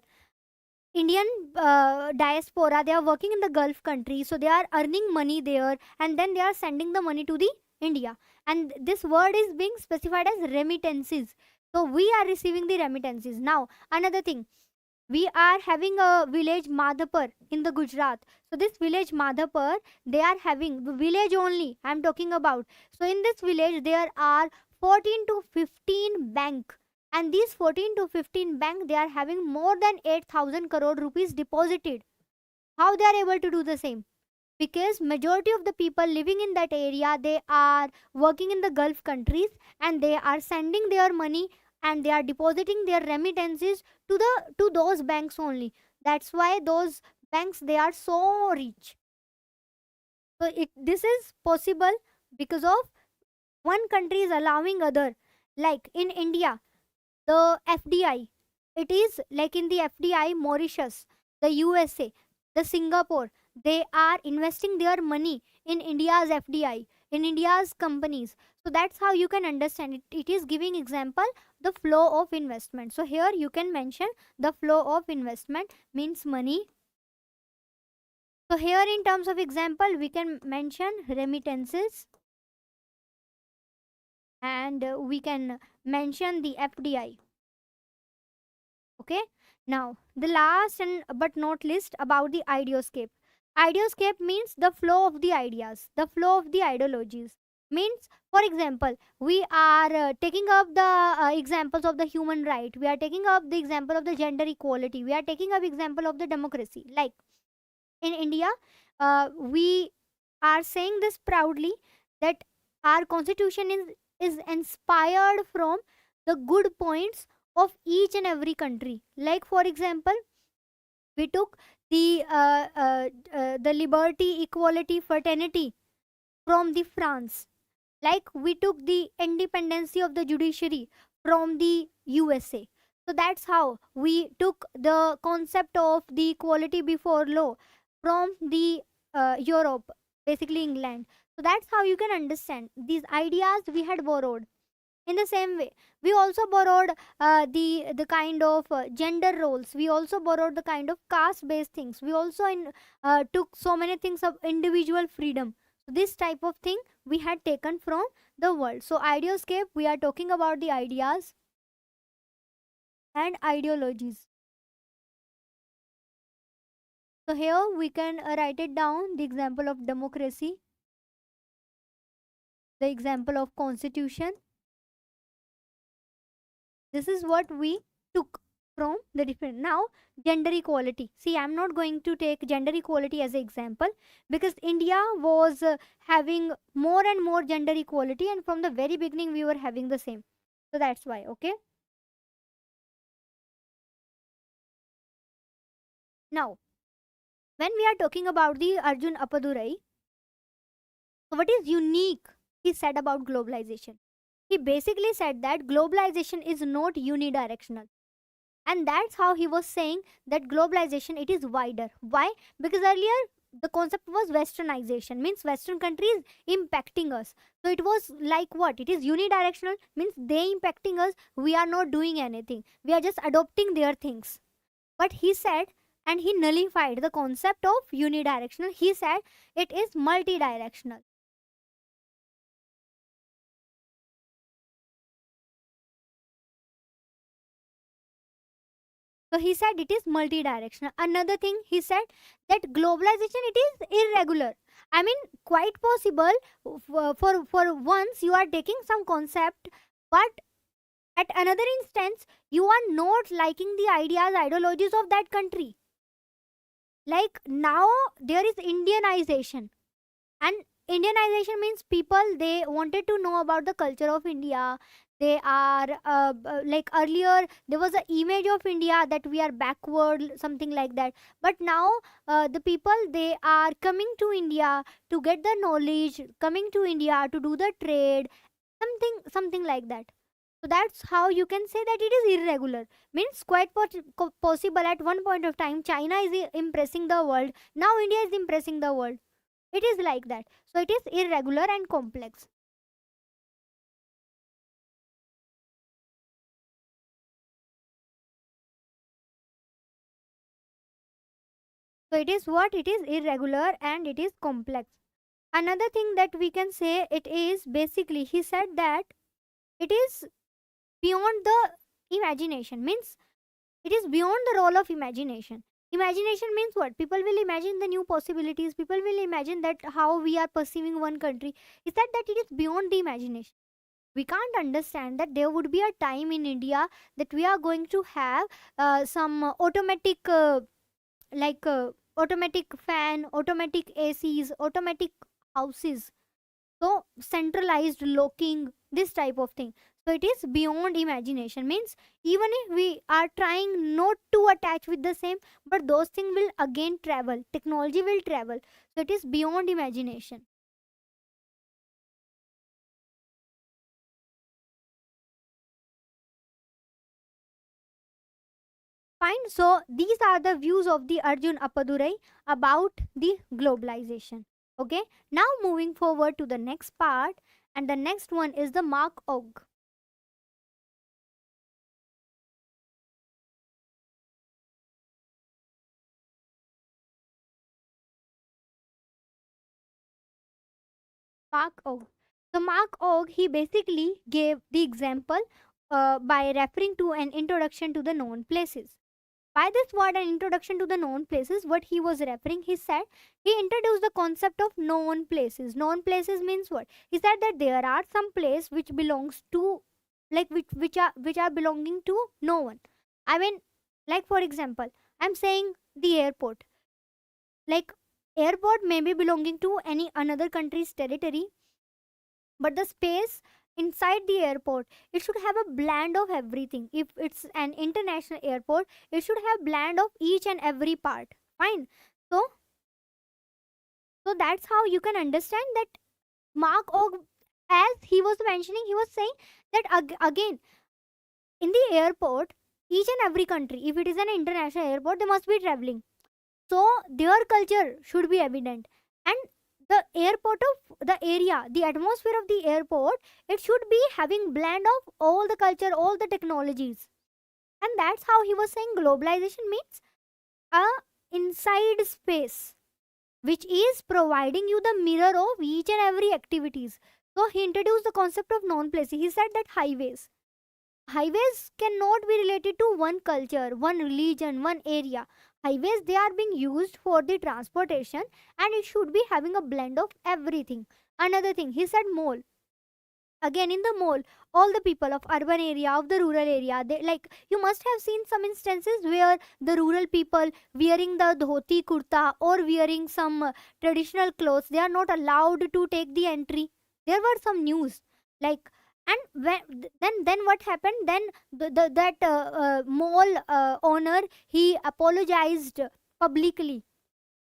Indian diaspora, they are working in the Gulf country, so they are earning money there, and then they are sending the money to the India. And this word is being specified as remittances. So we are receiving the remittances. Now, another thing, we are having a village Madhapur in the Gujarat. So this village Madhapur, they are having the village only I'm talking about. So in this village there are 14 to 15 bank, and these 14 to 15 bank, they are having more than 8,000 crore rupees deposited. How they are able to do the same? Because majority of the people living in that area, they are working in the Gulf countries, and they are sending their money, and they are depositing their remittances to those banks only. That's why those banks, they are so rich. So this is possible because of one country is allowing other. Like in India, the FDI, it is like in the FDI, Mauritius, the USA, the Singapore, they are investing their money in India's FDI, in India's companies. So that's how you can understand it. It is giving example the flow of investment. So here you can mention the flow of investment means money. So here in terms of example, we can mention remittances, and we can mention the FDI. Okay. Now the last and but not least about the ideoscape. Ideoscape means the flow of the ideas, the flow of the ideologies. Means, for example, we are taking up the examples of the human right, we are taking up the example of the gender equality, we are taking up example of the democracy. Like in India, we are saying this proudly that our constitution is inspired from the good points of each and every country. Like for example, we took the liberty, equality, fraternity from the France. Like we took the independency of the judiciary from the USA. So that's how we took the concept of the equality before law from the Europe, basically England. So that's how you can understand these ideas we had borrowed. In the same way, we also borrowed the kind of gender roles. We also borrowed the kind of caste based things. We also took so many things of individual freedom. So this type of thing we had taken from the world. So ideoscape, we are talking about the ideas and ideologies. So here we can write it down, the example of democracy, the example of constitution. This is what we took from the different. Now, gender equality. See, I'm not going to take gender equality as an example because India was having more and more gender equality, and from the very beginning, we were having the same. So that's why, okay? Now, when we are talking about the Arjun Appadurai, what is unique he said about globalization? He basically said that globalization is not unidirectional, and that's how he was saying that globalization it is wider. Why? Because earlier the concept was westernization, means western countries impacting us. So it was like what it is unidirectional, means they impacting us, we are not doing anything, we are just adopting their things. But he said, and he nullified the concept of unidirectional. He said it is multidirectional. So he said it is multidirectional. Another thing he said that globalization it is irregular. I mean, quite possible for once you are taking some concept, but at another instance you are not liking the ideas, ideologies of that country. Like now there is Indianization, and Indianization means people they wanted to know about the culture of India. They are like earlier there was an image of India that we are backward, something like that. But now the people they are coming to India to get the knowledge, coming to India to do the trade, something like that. So that's how you can say that it is irregular. Means quite possible at one point of time China is impressing the world. Now India is impressing the world. It is like that. So it is irregular and complex. So it is what? It is irregular and it is complex. Another thing that we can say it is basically he said that it is beyond the imagination. Means it is beyond the role of imagination. Imagination means what? People will imagine the new possibilities. People will imagine that how we are perceiving one country. He said that it is beyond the imagination. We can't understand that there would be a time in India that we are going to have some automatic like automatic fan, automatic ACs, automatic houses, so centralized locking, this type of thing. So it is beyond imagination. Means even if we are trying not to attach with the same, but those things will again travel, technology will travel. So it is beyond imagination. Fine. So these are the views of the Arjun Appadurai about the globalization. Okay. Now moving forward to the next part, and the next one is the Mark Og. Mark Og. So Mark Og he basically gave the example by referring to an introduction to the known places. By this word, an introduction to the known places, what he was referring, he said he introduced the concept of known places. Known places means what? He said that there are some place which belongs to, like which are belonging to no one. I mean, like for example, I'm saying the airport. Like airport may be belonging to any another country's territory, but the space inside the airport it should have a blend of everything. If it's an international airport, it should have blend of each and every part. Fine. So so that's how you can understand that Mark Og as he was mentioning, he was saying that again, in the airport, each and every country, if it is an international airport, they must be traveling, so their culture should be evident. And the airport of the area, the atmosphere of the airport, it should be having blend of all the culture, all the technologies. And that's how he was saying globalization means a inside space which is providing you the mirror of each and every activities. So he introduced the concept of non place. He said that highways cannot be related to one culture, one religion, one area. Highways, they are being used for the transportation, and it should be having a blend of everything. Another thing, he said mall. Again, in the mall, all the people of urban area, of the rural area, they, like, you must have seen some instances where the rural people wearing the dhoti kurta or wearing some traditional clothes, they are not allowed to take the entry. There were some news, like, and then what happened then, that mall owner, he apologized publicly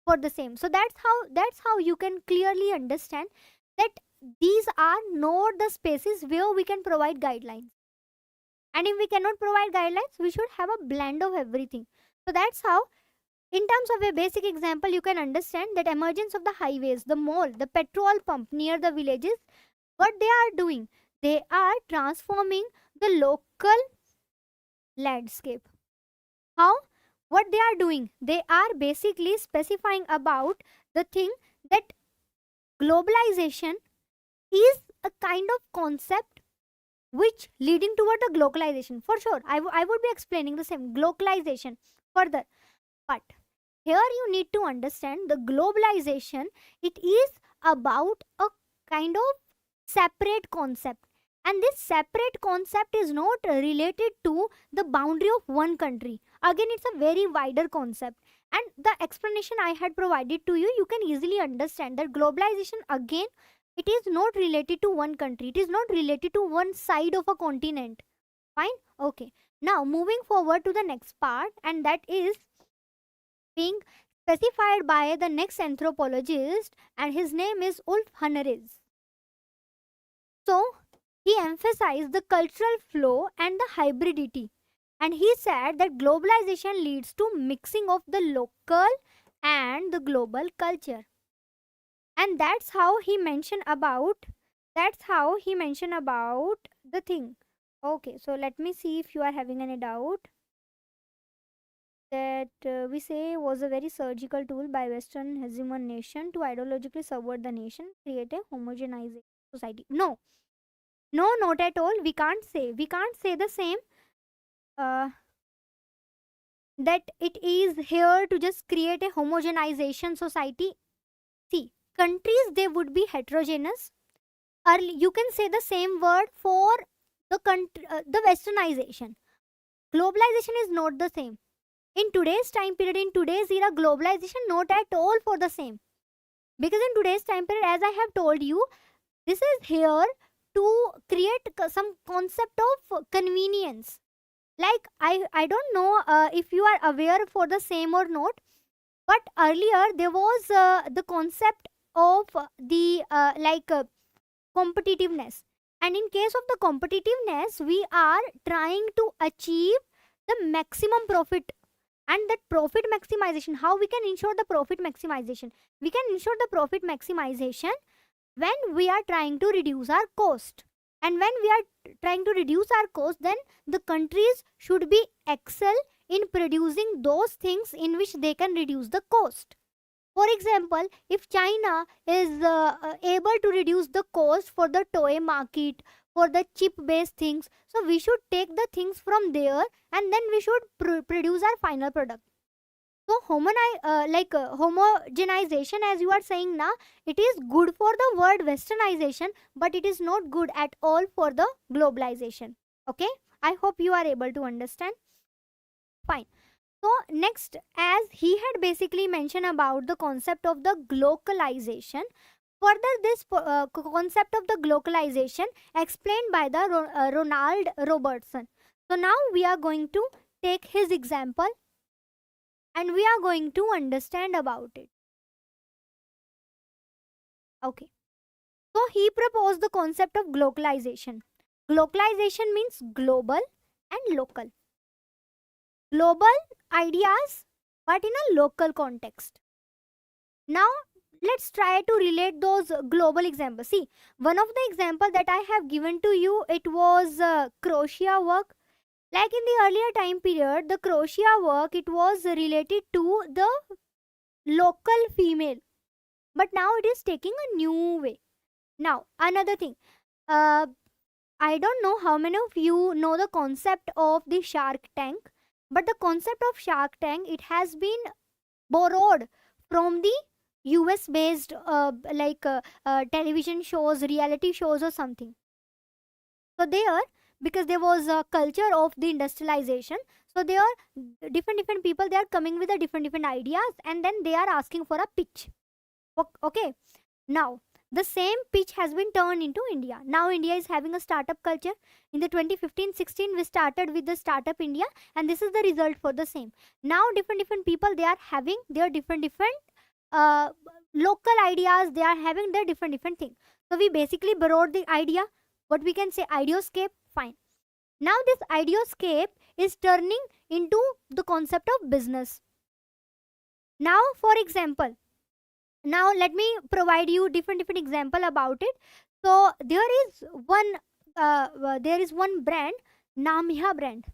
for the same. So that's how you can clearly understand that these are not the spaces where we can provide guidelines. And if we cannot provide guidelines, we should have a blend of everything. So that's how, in terms of a basic example, you can understand that emergence of the highways, the mall, the petrol pump near the villages, what they are doing, they are transforming the local landscape. How? What they are doing, they are basically specifying about the thing that globalization is a kind of concept which leading toward the globalization. For sure, I would be explaining the same globalization further. But here you need to understand the globalization, it is about a kind of separate concept. And this separate concept is not related to the boundary of one country. Again, it's a very wider concept. And the explanation I had provided to you, you can easily understand that globalization, again, it is not related to one country. It is not related to one side of a continent. Fine? Okay. Now, moving forward to the next part, and that is being specified by the next anthropologist, and his name is Ulf Hanneris. So, he emphasized the cultural flow and the hybridity. And he said that globalization leads to mixing of the local and the global culture. And that's how he mentioned about the thing. Okay, so let me see if you are having any doubt. That we say was a very surgical tool by Western hegemon nation to ideologically subvert the nation, create a homogenized society. No, no, not at all. We can't say the same. Uh, that it is here to just create a homogenization society. See, countries, they would be heterogeneous. Early, you can say the same word for the country, the westernization. Globalization is not the same. In today's time period, in today's era, globalization not at all for the same. Because in today's time period, as I have told you, this is here to create some concept of convenience. Like, I don't know if you are aware for the same or not, but earlier there was the concept of the competitiveness. And in case of the competitiveness, we are trying to achieve the maximum profit. And that profit maximization, how we can ensure the profit maximization? We can ensure the profit maximization when we are trying to reduce our cost. And when we are trying to reduce our cost, then the countries should be excel in producing those things in which they can reduce the cost. For example, if China is able to reduce the cost for the toy market, for the chip based things, so we should take the things from there, and then we should produce our final product. So homogenization, as you are saying now, it is good for the word westernization, but it is not good at all for the globalization. Okay, I hope you are able to understand. Fine. So next, as he had basically mentioned about the concept of the glocalization, further this concept of the glocalization explained by the Ronald Robertson. So now we are going to take his example and we are going to understand about it. Okay. So he proposed the concept of globalization. Globalization means global and local. Global ideas, but in a local context. Now, let's try to relate those global examples. See, one of the example that I have given to you, it was crochet work. Like in the earlier time period, the crochet work, it was related to the local female, but now it is taking a new way. Now, another thing, uh, I don't know how many of you know the concept of the Shark Tank, but the concept of Shark Tank, it has been borrowed from the US based television shows, reality shows or something. So there, because there was a culture of the industrialization, so there different people, they are coming with a different ideas, and then they are asking for a pitch. Okay, now the same pitch has been turned into India. Now India is having a startup culture. In the 2015-16 we started with the startup India, and this is the result for the same. Now different people, they are having their different uh, local ideas, they are having their different thing. So we basically borrowed the idea, what we can say, ideoscape. Fine. Now this ideoscape is turning into the concept of business. Now for example, now let me provide you different example about it. So there is one brand, Namya brand.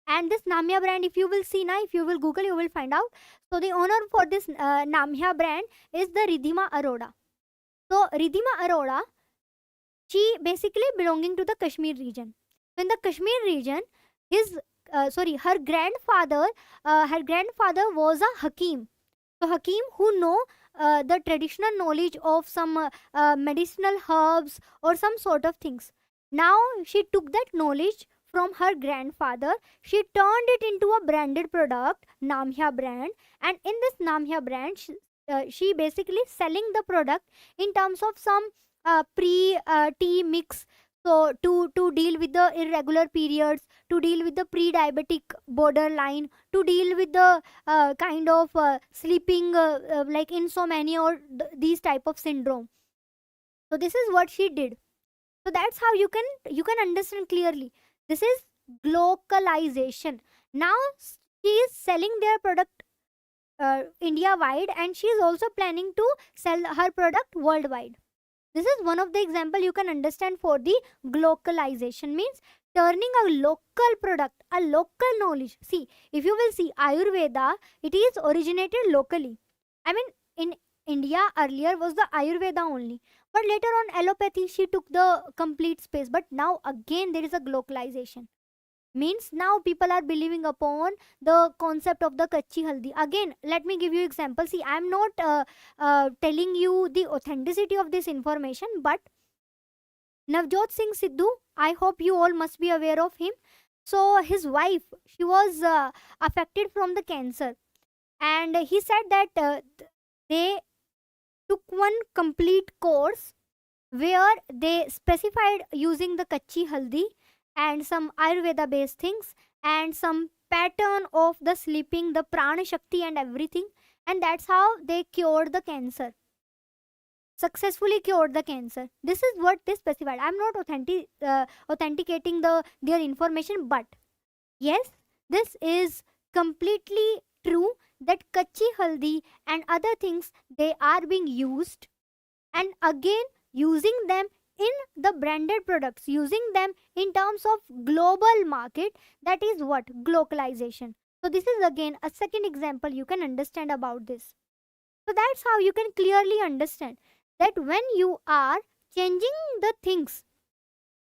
And this Namya brand, if you will see now, if you will Google, you will find out. So the owner for this Namya brand is the Ridhima Arora. So Ridhima Arora, she basically belonging to the Kashmir region. In the Kashmir region, his her grandfather was a Hakim. So Hakim who know the traditional knowledge of some medicinal herbs or some sort of things. Now she took that knowledge from her grandfather. She turned it into a branded product, Namya brand, and in this Namya brand, she basically selling the product in terms of some pre tea mix. So to deal with the irregular periods, to deal with the pre-diabetic borderline, to deal with the kind of sleeping like insomnia or these type of syndrome. So this is what she did. So that's how you can understand clearly. This is glocalization. Now she is selling their product India wide, and she is also planning to sell her product worldwide. This is one of the example you can understand for the glocalization, means turning a local product, a local knowledge. See, if you will see Ayurveda, it is originated locally. I mean, in India earlier was the Ayurveda only, but later on allopathy, she took the complete space. But now again there is a glocalization, means now people are believing upon the concept of the kachi haldi. Again, let me give you example. See, I am not telling you the authenticity of this information, but Navjot Singh Sidhu, I hope you all must be aware of him. So his wife, she was affected from the cancer, and he said that they took one complete course where they specified using the kachi haldi and some Ayurveda based things and some pattern of the sleeping, the prana shakti and everything, and that's how they cured the cancer, successfully cured the cancer. This is what they specified. I'm not authenticating their information, but yes, this is completely true that kachi haldi and other things, they are being used, and again using them in the branded products, using them in terms of global market. That is what glocalization. So this is again a second example you can understand about this. So that's how you can clearly understand that when you are changing the things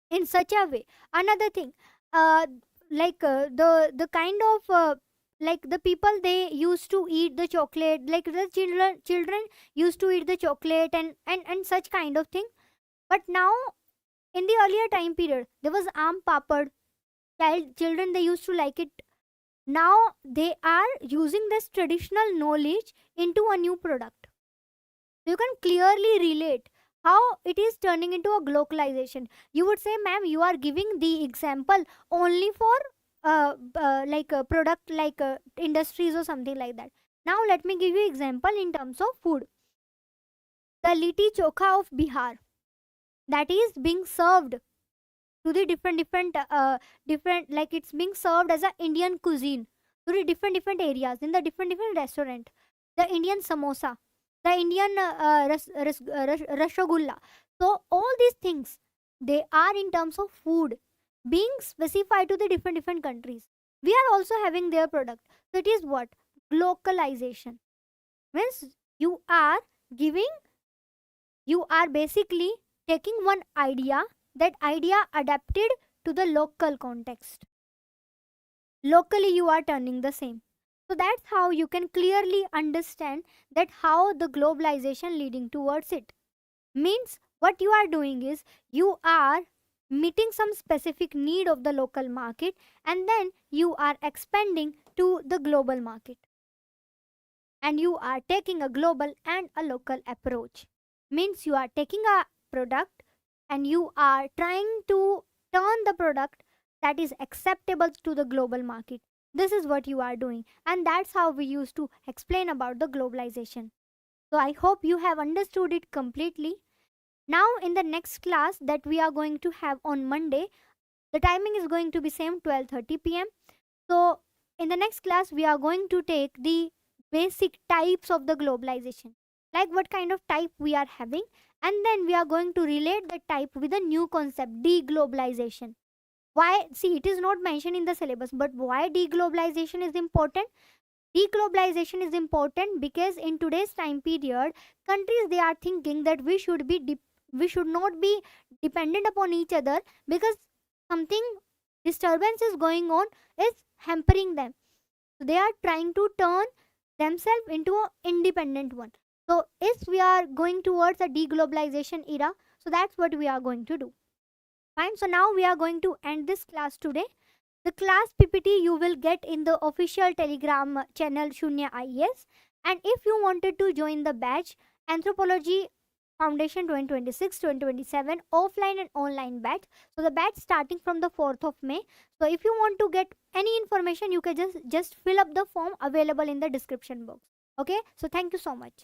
in such a way. Another thing, uh, the kind of like the people, they used to eat the chocolate, like the children used to eat the chocolate and such kind of thing. But now in the earlier time period, there was aam papad. Children, they used to like it. Now they are using this traditional knowledge into a new product. You can clearly relate how it is turning into a globalization. You would say, ma'am, you are giving the example only for like a product, like industries or something like that. Now let me give you example in terms of food. the litti chokha of Bihar, that is being served to the different, like it's being served as a Indian cuisine to the different areas in the different restaurant. The Indian samosa, the Indian rasgulla. So all these things, they are in terms of food being specified to the different countries. We are also having their product. So it is what? Glocalization. Means you are giving, you are basically taking one idea, that idea adapted to the local context. Locally you are turning the same. So that's how you can clearly understand that how the globalization leading towards it. Means what you are doing is you are meeting some specific need of the local market, and then you are expanding to the global market, and you are taking a global and a local approach. Means you are taking a product and you are trying to turn the product that is acceptable to the global market. This is what you are doing, and that's how we used to explain about the globalization. So I hope you have understood it completely. Now in the next class that we are going to have on Monday, the timing is going to be same, 12:30 p.m. So in the next class we are going to take the basic types of the globalization, like what kind of type we are having, and then we are going to relate that type with a new concept, deglobalization. Why? See, it is not mentioned in the syllabus, but why deglobalization is important? Deglobalization is important because in today's time period, countries, they are thinking that we should not be dependent upon each other, because something disturbance is going on, is hampering them. So they are trying to turn themselves into an independent one. So if we are going towards a deglobalization era, so that's what we are going to do. Fine. So now we are going to end this class today. The class PPT you will get in the official Telegram channel Sunya IAS. And if you wanted to join the batch Anthropology Foundation 2026-2027 offline and online batch, so the batch starting from the 4th of May. So if you want to get any information, you can just fill up the form available in the description box. Okay. So thank you so much.